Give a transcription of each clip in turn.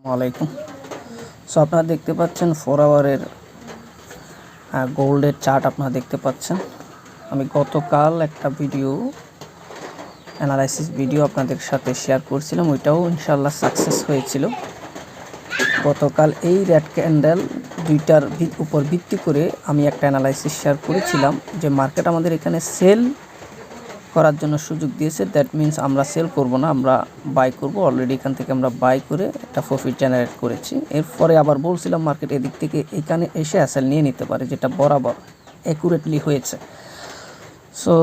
ওয়ালাইকুম। সো আপনারা দেখতে পাচ্ছেন 4 আওয়ারের গোল্ডের চার্ট আপনারা দেখতে পাচ্ছেন। আমি গতকাল একটা অ্যানালাইসিস ভিডিও আপনাদের সাথে শেয়ার করছিলাম, ওইটাও ইনশাআল্লাহ সাকসেস হয়েছিল। গতকাল এই রেড ক্যান্ডেল দুইটার উপর ভিত্তি করে আমি একটা অ্যানালাইসিস শেয়ার করেছিলাম যে মার্কেট আমাদের এখানে সেল করার জন্য সুযোগ দিয়েছে। দ্যাট মিন্স আমরা সেল করব না, আমরা বাই করব। অলরেডি এখান থেকে আমরা বাই করে একটা প্রফিট জেনারেট করেছি। এরপরে আবার বলছিলাম মার্কেট এদিক থেকে এখানে এসে অ্যাসেল নিয়ে নিতে পারে, যেটা বরাবর অ্যাকুরেটলি হয়েছে। সো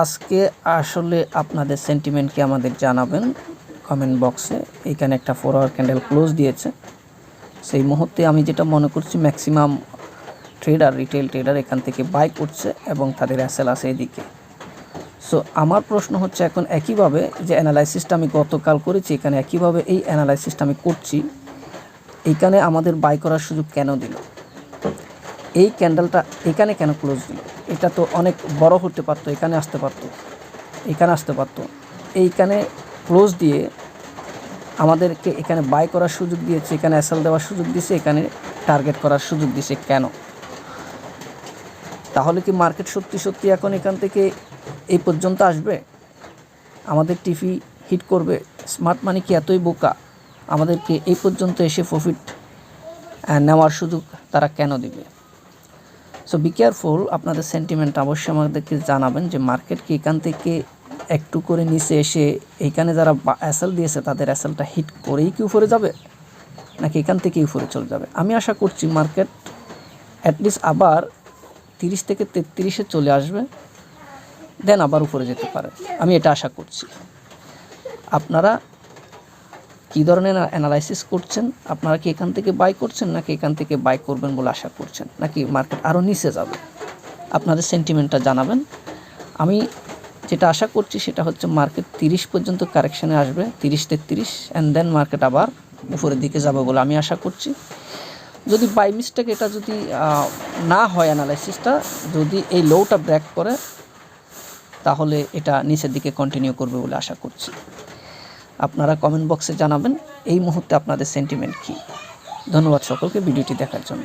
আজকে আসলে আপনাদের সেন্টিমেন্টকে আমাদের জানাবেন কমেন্ট বক্সে। এইখানে একটা 4 আওয়ার ক্যান্ডেল ক্লোজ দিয়েছে। সেই মুহূর্তে আমি যেটা মনে করছি ম্যাক্সিমাম রিটেল ট্রেডার এখান থেকে বাই করছে এবং তাদের অ্যাসেল আছে এদিকে। সো আমার প্রশ্ন হচ্ছে এখন একইভাবে যে অ্যানালাইসিসটা আমি গতকাল করেছি, এখানে একইভাবে এই অ্যানালাইসিসটা আমি করছি, এইখানে আমাদের বাই করার সুযোগ কেন দিল? এই ক্যান্ডেলটা এখানে কেন ক্লোজ দিল? এটা তো অনেক বড় হতে পারতো, এখানে আসতে পারতো, এখানে আসতে পারতো। এইখানে ক্লোজ দিয়ে আমাদেরকে এখানে বাই করার সুযোগ দিয়েছে, এখানে অ্যাসেল দেওয়ার সুযোগ দিয়েছে, এখানে টার্গেট করার সুযোগ দিয়েছে কেন? তাহলে কি মার্কেট সত্যি এখন এখান থেকে এই পর্যন্ত আসবে, আমাদের টিভি হিট করবে? স্মার্ট মানি কি এতই বোকা? আমাদেরকে এই পর্যন্ত এসে প্রফিট নেওয়ার সুযোগ তারা কেন দিবে? So be careful. আপনাদের সেন্টিমেন্ট অবশ্যই আমাদেরকে জানাবেন যে মার্কেট কি এখান থেকে একটু করে নিচে এসে এইখানে যারা অ্যাসেল দিয়েছে তাদের অ্যাসেলটা হিট করেই কি উপরে যাবে, নাকি এখান থেকেই উপরে চলে যাবে? আমি আশা করছি মার্কেট অ্যাটলিস্ট আবার 30 থেকে 33-এ চলে আসবে, দেন আবার উপরে যেতে পারে, আমি এটা আশা করছি। আপনারা কী ধরনের অ্যানালাইসিস করছেন? আপনারা কি এখান থেকে বাই করছেন, নাকি এখান থেকে বাই করবেন বলে আশা করছেন, নাকি মার্কেট আরও নিচে যাবে? আপনাদের সেন্টিমেন্টটা জানাবেন। আমি যেটা আশা করছি সেটা হচ্ছে মার্কেট 30 পর্যন্ত কারেকশানে আসবে, 30-33, অ্যান্ড দেন মার্কেট আবার উপরের দিকে যাবে বলে আমি আশা করছি। যদি বাই মিস্টেক এটা যদি না হয়, অ্যানালাইসিসটা যদি এই লোটা ব্রেক করে, তাহলে এটা নিচের দিকে কন্টিনিউ করবে বলে আশা করছি। আপনারা কমেন্ট বক্সে জানাবেন এই মুহূর্তে আপনাদের সেন্টিমেন্ট কী। ধন্যবাদ সকলকে ভিডিওটি দেখার জন্য।